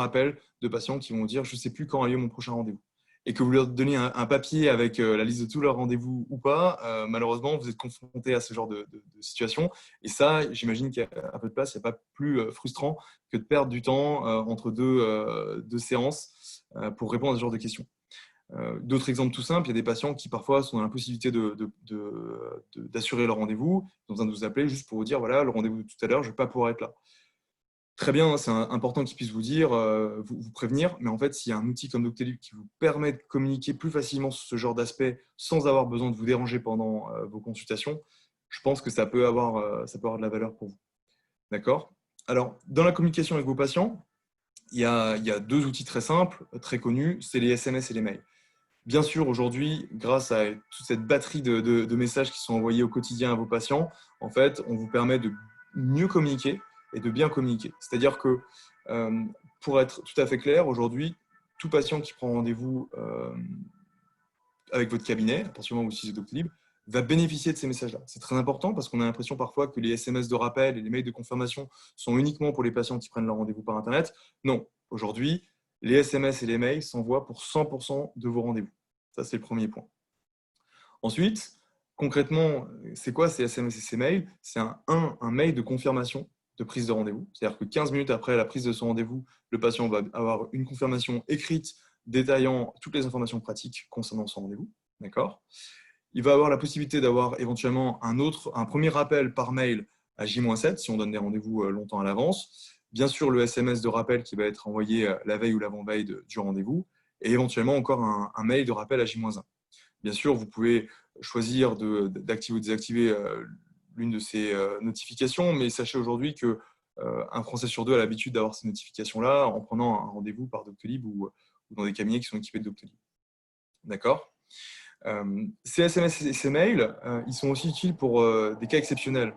appels de patients qui vont vous dire « je ne sais plus quand a lieu mon prochain rendez-vous ». Et que vous leur donnez un papier avec la liste de tous leurs rendez-vous ou pas, malheureusement, vous êtes confronté à ce genre de situation. Et ça, j'imagine qu'à votre place, il n'y a pas plus frustrant que de perdre du temps entre deux séances pour répondre à ce genre de questions. D'autres exemples tout simples, il y a des patients qui parfois sont dans l'impossibilité d'assurer leur rendez-vous. Ils ont besoin de vous appeler juste pour vous dire, voilà, le rendez-vous de tout à l'heure, je ne vais pas pouvoir être là. Très bien, c'est important qu'ils puissent vous dire, vous prévenir, mais en fait, s'il y a un outil comme Doctolib qui vous permet de communiquer plus facilement sur ce genre d'aspect sans avoir besoin de vous déranger pendant vos consultations, je pense que ça peut avoir de la valeur pour vous. D'accord? Alors, dans la communication avec vos patients, il y a deux outils très simples, très connus, c'est les SMS et les mails. Bien sûr, aujourd'hui, grâce à toute cette batterie de messages qui sont envoyés au quotidien à vos patients, en fait, on vous permet de mieux communiquer et de bien communiquer. C'est-à-dire que, pour être tout à fait clair, aujourd'hui, tout patient qui prend rendez-vous avec votre cabinet, à partir du moment où vous utilisez Doctolib, va bénéficier de ces messages-là. C'est très important parce qu'on a l'impression parfois que les SMS de rappel et les mails de confirmation sont uniquement pour les patients qui prennent leur rendez-vous par Internet. Non, aujourd'hui, les SMS et les mails s'envoient pour 100% de vos rendez-vous. Ça, c'est le premier point. Ensuite, concrètement, c'est quoi ces SMS et ces mails? C'est un mail de confirmation de prise de rendez-vous. C'est-à-dire que 15 minutes après la prise de son rendez-vous, le patient va avoir une confirmation écrite détaillant toutes les informations pratiques concernant son rendez-vous. D'accord? Il va avoir la possibilité d'avoir éventuellement un premier rappel par mail à J-7 si on donne des rendez-vous longtemps à l'avance. Bien sûr, le SMS de rappel qui va être envoyé la veille ou l'avant-veille du rendez-vous. Et éventuellement encore un mail de rappel à J-1. Bien sûr, vous pouvez choisir d'activer ou désactiver l'une de ces notifications, mais sachez aujourd'hui qu'un Français sur deux a l'habitude d'avoir ces notifications-là en prenant un rendez-vous par Doctolib ou dans des cabinets qui sont équipés de Doctolib. D'accord? Ces SMS et ces mails, ils sont aussi utiles pour des cas exceptionnels.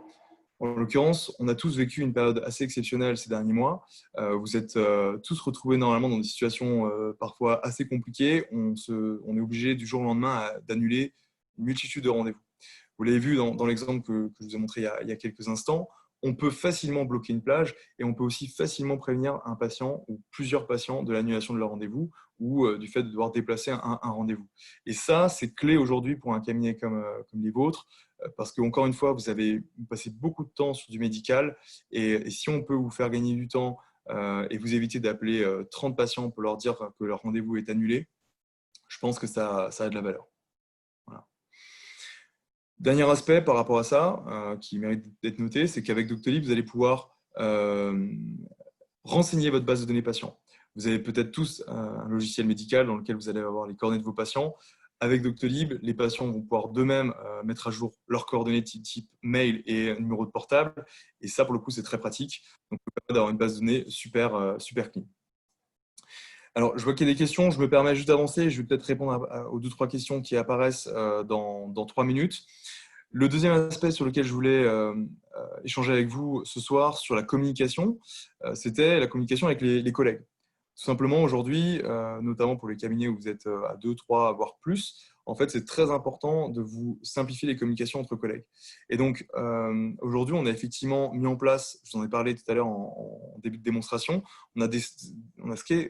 En l'occurrence, on a tous vécu une période assez exceptionnelle ces derniers mois. Vous êtes tous retrouvés normalement dans des situations parfois assez compliquées. On est obligé du jour au lendemain d'annuler une multitude de rendez-vous. Vous l'avez vu dans l'exemple que je vous ai montré il y a quelques instants. on peut facilement bloquer une plage et on peut aussi facilement prévenir un patient ou plusieurs patients de l'annulation de leur rendez-vous ou du fait de devoir déplacer un rendez-vous. Et ça, c'est clé aujourd'hui pour un cabinet comme les vôtres, parce qu'encore une fois, vous passez beaucoup de temps sur du médical et si on peut vous faire gagner du temps et vous éviter d'appeler 30 patients pour leur dire que leur rendez-vous est annulé, je pense que ça a de la valeur. Voilà. Dernier aspect par rapport à ça, qui mérite d'être noté, c'est qu'avec Doctolib, vous allez pouvoir renseigner votre base de données patients. Vous avez peut-être tous un logiciel médical dans lequel vous allez avoir les coordonnées de vos patients. Avec Doctolib, les patients vont pouvoir d'eux-mêmes mettre à jour leurs coordonnées type mail et numéro de portable. Et ça, pour le coup, c'est très pratique. Donc, ça permet d'avoir une base de données super clean. Alors, je vois qu'il y a des questions. Je me permets juste d'avancer. Je vais peut-être répondre aux 2-3 questions qui apparaissent dans 3 minutes. Le deuxième aspect sur lequel je voulais échanger avec vous ce soir sur la communication, c'était la communication avec les collègues. Tout simplement, aujourd'hui, notamment pour les cabinets où vous êtes à 2, 3, voire plus, en fait, c'est très important de vous simplifier les communications entre collègues. Et donc, aujourd'hui, on a effectivement mis en place, je vous en ai parlé tout à l'heure en début de démonstration, on a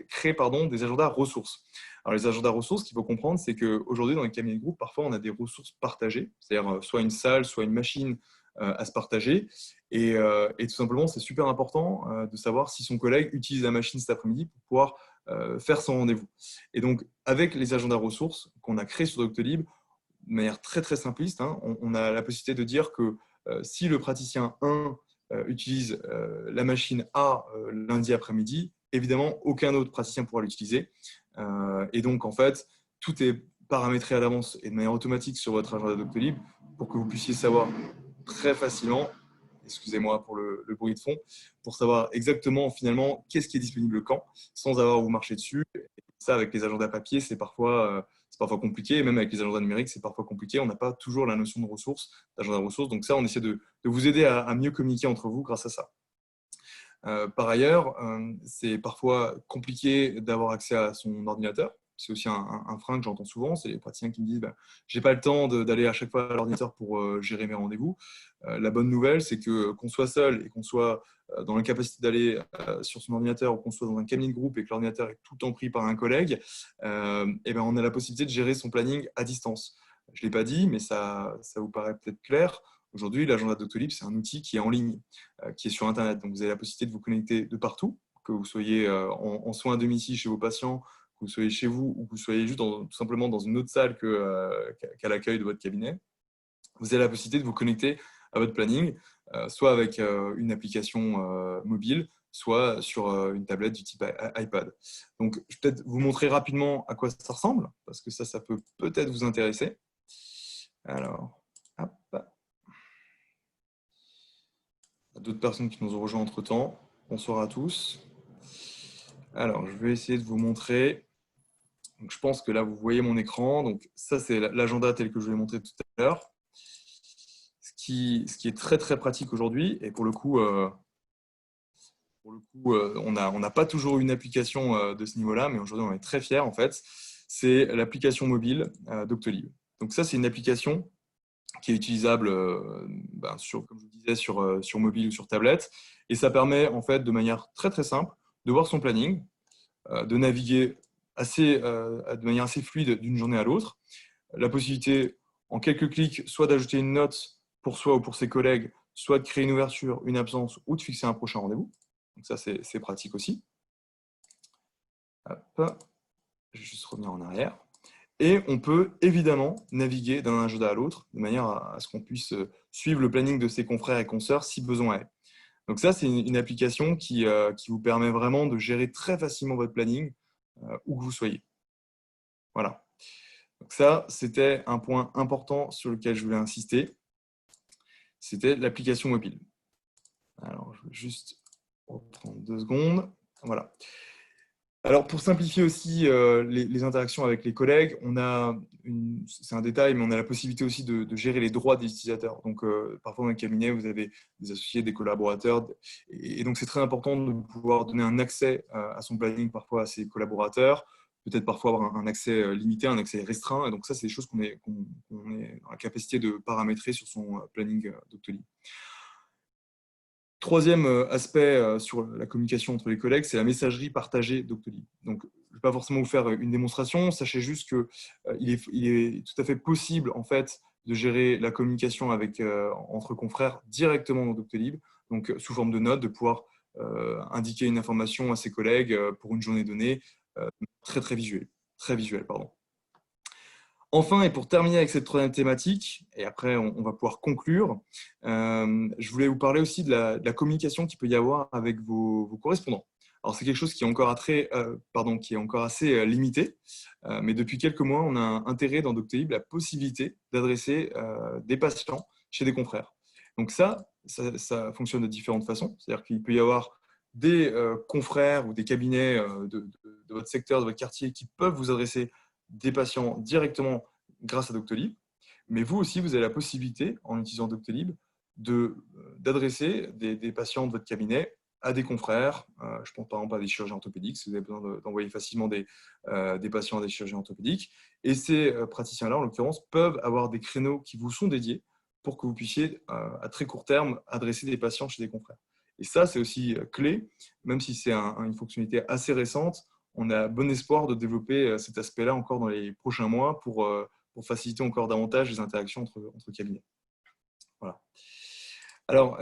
créé des agendas ressources. Alors, les agendas ressources, ce qu'il faut comprendre, c'est qu'aujourd'hui, dans les cabinets de groupe, parfois, on a des ressources partagées, c'est-à-dire soit une salle, soit une machine à se partager. Et tout simplement, c'est super important de savoir si son collègue utilise la machine cet après-midi pour pouvoir faire son rendez-vous. Et donc, avec les agendas ressources qu'on a créés sur Doctolib, de manière très très simpliste, hein, on a la possibilité de dire que si le praticien 1 utilise la machine A lundi après-midi, évidemment, aucun autre praticien pourra l'utiliser. Et donc, en fait, tout est paramétré à l'avance et de manière automatique sur votre agenda Doctolib pour que vous puissiez savoir très facilement, excusez-moi pour le bruit de fond, pour savoir exactement finalement qu'est-ce qui est disponible quand, sans avoir à vous marcher dessus. Et ça, avec les agendas papier, c'est parfois compliqué. Et même avec les agendas numériques, c'est parfois compliqué. On n'a pas toujours la notion de ressources, d'agenda ressources. Donc ça, on essaie de vous aider à mieux communiquer entre vous grâce à ça. Par ailleurs, c'est parfois compliqué d'avoir accès à son ordinateur. C'est aussi un frein que j'entends souvent. C'est les praticiens qui me disent j'ai pas le temps d'aller à chaque fois à l'ordinateur pour gérer mes rendez-vous. La bonne nouvelle, c'est que qu'on soit seul et qu'on soit dans l'incapacité d'aller sur son ordinateur ou qu'on soit dans un cabinet de groupe et que l'ordinateur est tout le temps pris par un collègue, et ben on a la possibilité de gérer son planning à distance. Je ne l'ai pas dit, mais ça vous paraît peut-être clair. Aujourd'hui, l'agenda Doctolib, c'est un outil qui est en ligne, qui est sur Internet. Donc, vous avez la possibilité de vous connecter de partout, que vous soyez en soins à domicile chez vos patients, que vous soyez chez vous ou que vous soyez juste tout simplement dans une autre salle qu'à l'accueil de votre cabinet. Vous avez la possibilité de vous connecter à votre planning, soit avec une application mobile, soit sur une tablette du type iPad. Donc, je vais peut-être vous montrer rapidement à quoi ça ressemble, parce que ça peut peut-être vous intéresser. Alors, hop. D'autres personnes qui nous ont rejoints entre-temps. Bonsoir à tous. Alors, je vais essayer de vous montrer. Donc, je pense que là, vous voyez mon écran. Donc, ça, c'est l'agenda tel que je vous l'ai montré tout à l'heure. Ce qui est très, très pratique aujourd'hui. Et pour le coup, on n'a pas toujours une application de ce niveau-là, mais aujourd'hui, on est très fiers, en fait. C'est l'application mobile Doctolib. Donc, ça, c'est une application qui est utilisable comme je vous disais, sur mobile ou sur tablette. Et ça permet, en fait, de manière très, très simple, de voir son planning, de naviguer de manière assez fluide d'une journée à l'autre. La possibilité, en quelques clics, soit d'ajouter une note pour soi ou pour ses collègues, soit de créer une ouverture, une absence ou de fixer un prochain rendez-vous. Donc ça, c'est pratique aussi. Hop. Je vais juste revenir en arrière. Et on peut évidemment naviguer d'un agenda à l'autre de manière à ce qu'on puisse suivre le planning de ses confrères et consoeurs si besoin est. Donc ça, c'est une application qui vous permet vraiment de gérer très facilement votre planning où que vous soyez. Voilà. Donc ça, c'était un point important sur lequel je voulais insister. C'était l'application mobile. Alors, je vais juste reprendre 2 secondes. Voilà. Alors, pour simplifier aussi les interactions avec les collègues, c'est un détail, mais on a la possibilité aussi de gérer les droits des utilisateurs. Donc, parfois dans un cabinet, vous avez des associés, des collaborateurs. Et donc, c'est très important de pouvoir donner un accès à son planning parfois à ses collaborateurs, peut-être parfois avoir un accès limité, un accès restreint. Et donc, ça, c'est des choses qu'on est dans la capacité de paramétrer sur son planning Doctolib. Troisième aspect sur la communication entre les collègues, c'est la messagerie partagée Doctolib. Donc, je ne vais pas forcément vous faire une démonstration, sachez juste qu'il est tout à fait possible en fait, de gérer la communication entre confrères directement dans Doctolib, donc sous forme de notes, de pouvoir indiquer une information à ses collègues pour une journée donnée, très visuel, pardon. Enfin, et pour terminer avec cette troisième thématique, et après on va pouvoir conclure, je voulais vous parler aussi de la communication qu'il peut y avoir avec vos correspondants. Alors c'est quelque chose qui est encore, qui est encore assez limité, mais depuis quelques mois, on a intégré dans Doctolib la possibilité d'adresser des patients chez des confrères. Donc ça fonctionne de différentes façons, c'est-à-dire qu'il peut y avoir des confrères ou des cabinets de votre secteur, de votre quartier qui peuvent vous adresser des patients directement grâce à Doctolib, mais vous aussi, vous avez la possibilité, en utilisant Doctolib, d'adresser des patients de votre cabinet à des confrères. Je pense par exemple à des chirurgiens orthopédiques, si vous avez besoin d'envoyer facilement des patients à des chirurgiens orthopédiques. Et ces praticiens-là, en l'occurrence, peuvent avoir des créneaux qui vous sont dédiés pour que vous puissiez, à très court terme, adresser des patients chez des confrères. Et ça, c'est aussi clé, même si c'est une fonctionnalité assez récente. On a bon espoir de développer cet aspect-là encore dans les prochains mois pour faciliter encore davantage les interactions entre cabinets. Voilà. Alors,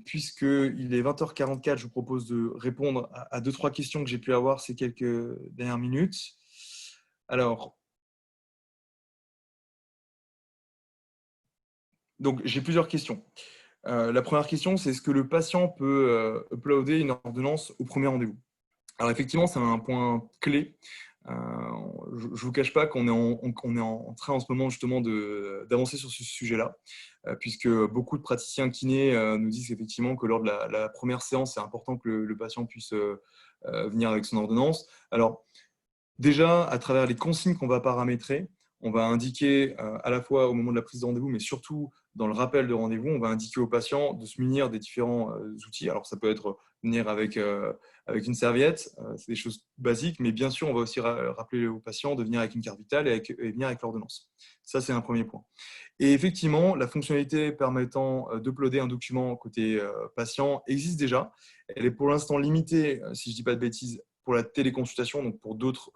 puisqu'il est 20h44, je vous propose de répondre à 2-3 questions que j'ai pu avoir ces quelques dernières minutes. Alors, donc j'ai plusieurs questions. La première question, c'est est-ce que le patient peut uploader une ordonnance au premier rendez-vous? Alors effectivement, c'est un point clé. Je ne vous cache pas qu'on est en train en ce moment justement d'avancer sur ce sujet-là, puisque beaucoup de praticiens kinés nous disent effectivement que lors de la première séance, c'est important que le patient puisse venir avec son ordonnance. Alors déjà, à travers les consignes qu'on va paramétrer, on va indiquer à la fois au moment de la prise de rendez-vous, mais surtout dans le rappel de rendez-vous, on va indiquer au patient de se munir des différents outils. Alors, ça peut être venir avec une serviette, c'est des choses basiques, mais bien sûr, on va aussi rappeler au patient de venir avec une carte vitale et venir avec l'ordonnance. Ça, c'est un premier point. Et effectivement, la fonctionnalité permettant d'uploader un document côté patient existe déjà. Elle est pour l'instant limitée, si je ne dis pas de bêtises, pour la téléconsultation, donc pour d'autres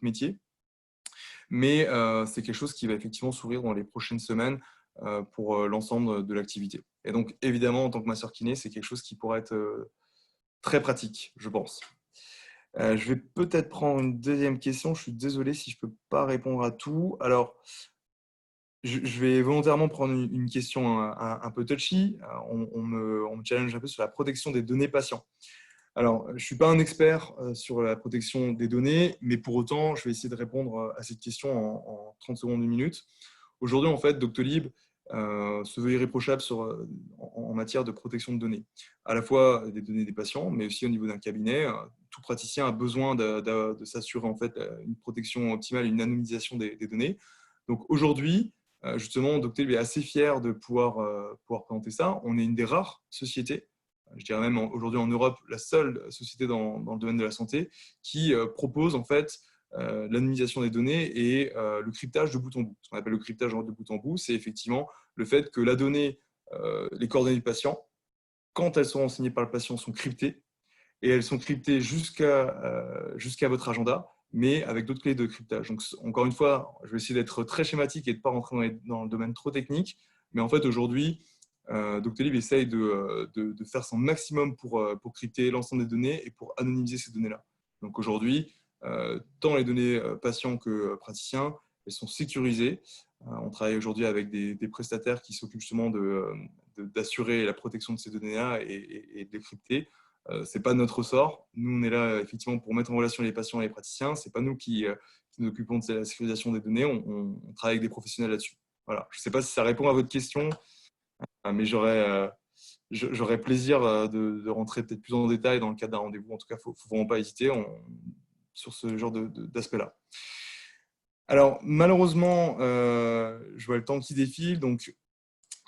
métiers. Mais c'est quelque chose qui va effectivement s'ouvrir dans les prochaines semaines pour l'ensemble de l'activité. Et donc, évidemment, en tant que masseur kiné, c'est quelque chose qui pourrait être très pratique, je pense. Je vais peut-être prendre une deuxième question. Je suis désolé si je ne peux pas répondre à tout. Alors, je vais volontairement prendre une question un peu touchy. On me challenge un peu sur la protection des données patients. Alors, je ne suis pas un expert sur la protection des données, mais pour autant, je vais essayer de répondre à cette question en 30 secondes, une minute. Aujourd'hui, en fait, Doctolib se veut irréprochable en matière de protection de données, à la fois des données des patients, mais aussi au niveau d'un cabinet. Tout praticien a besoin de s'assurer en fait une protection optimale, une anonymisation des données. Donc aujourd'hui, justement, Doctolib est assez fier de pouvoir présenter ça. On est une des rares sociétés, je dirais même aujourd'hui en Europe, la seule société dans le domaine de la santé qui propose en fait l'anonymisation des données et le cryptage de bout en bout. Ce qu'on appelle le cryptage de bout en bout, c'est effectivement le fait que la donnée, les coordonnées du patient, quand elles sont renseignées par le patient, sont cryptées et elles sont cryptées jusqu'à votre agenda, mais avec d'autres clés de cryptage. Donc, encore une fois, je vais essayer d'être très schématique et de ne pas rentrer dans le domaine trop technique, mais en fait, aujourd'hui, Doctolib essaye de faire son maximum pour crypter l'ensemble des données et pour anonymiser ces données-là. Donc aujourd'hui, tant les données patients que praticiens, elles sont sécurisées. On travaille aujourd'hui avec des prestataires qui s'occupent justement d'assurer la protection de ces données-là et de les crypter. Ce n'est pas notre ressort. Nous, on est là effectivement pour mettre en relation les patients et les praticiens. Ce n'est pas nous qui nous occupons de la sécurisation des données. On travaille avec des professionnels là-dessus. Voilà. Je ne sais pas si ça répond à votre question, mais j'aurais plaisir de rentrer peut-être plus en détail dans le cadre d'un rendez-vous. En tout cas, il ne faut vraiment pas hésiter sur ce genre d'aspect-là. Alors, malheureusement, je vois le temps qui défile, donc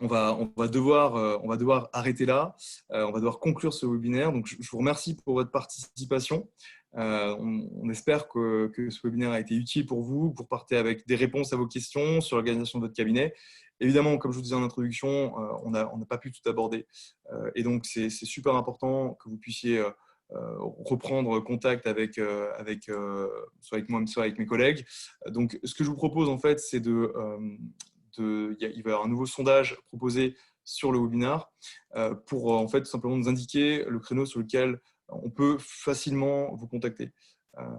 on va devoir arrêter là. On va devoir conclure ce webinaire. Donc, je vous remercie pour votre participation. On espère que ce webinaire a été utile pour vous, pour partir avec des réponses à vos questions sur l'organisation de votre cabinet. Évidemment, comme je vous disais en introduction, on n'a pas pu tout aborder. Et donc, c'est super important que vous puissiez reprendre contact avec, soit avec moi, soit avec mes collègues. Donc, ce que je vous propose, en fait, c'est il va y avoir un nouveau sondage proposé sur le webinaire pour, en fait, tout simplement nous indiquer le créneau sur lequel on peut facilement vous contacter.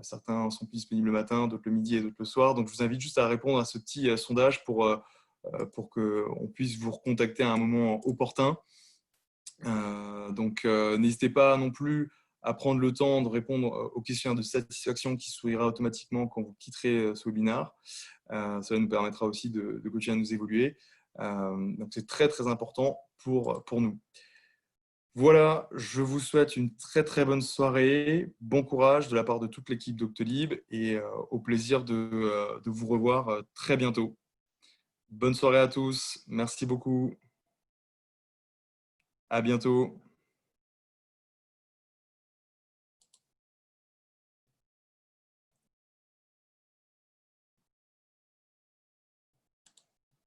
Certains sont plus disponibles le matin, d'autres le midi et d'autres le soir. Donc, je vous invite juste à répondre à ce petit sondage pour qu'on puisse vous recontacter à un moment opportun. Donc, n'hésitez pas non plus à prendre le temps de répondre au questionnaire de satisfaction qui s'ouvrira automatiquement quand vous quitterez ce webinaire. Cela nous permettra aussi de continuer à nous évoluer. Donc, c'est très, très important pour nous. Voilà, je vous souhaite une très très bonne soirée, bon courage de la part de toute l'équipe Doctolib et au plaisir de vous revoir très bientôt. Bonne soirée à tous, merci beaucoup, à bientôt.